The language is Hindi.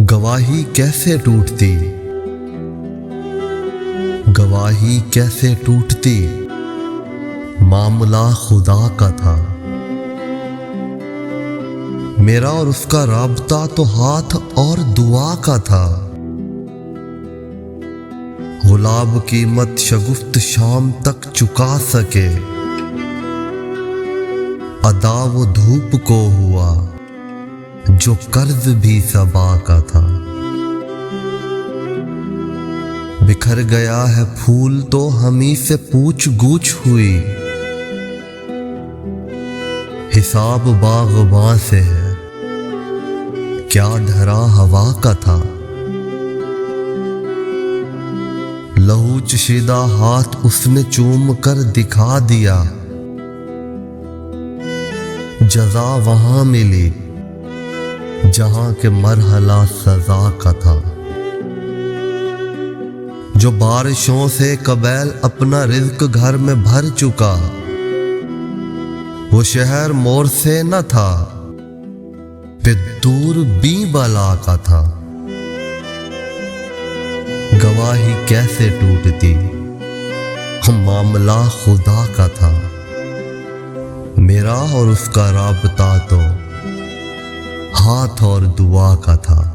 गवाही कैसे टूटती, गवाही कैसे टूटती, मामला खुदा का था। मेरा और उसका राबता तो हाथ और दुआ का था। गुलाब कीमत शगुफ्त शाम तक चुका सके, अदा वो धूप को हुआ जो कर्ज भी सबा का था। बिखर गया है फूल तो हमी से पूछ गूछ हुई, हिसाब बाग़बां से है क्या धरा हवा का था। लहू चशीदा हाथ उसने चूम कर दिखा दिया, जज़ा वहां मिली जहां के मरहला सजा का था। जो बारिशों से कबैल अपना रिज़्क घर में भर चुका, वो शहर मोर से न था पे दूर बी बला का था। गवाही कैसे टूटती, मामला खुदा का था। मेरा और उसका राबता तो हाथ और दुआ का था।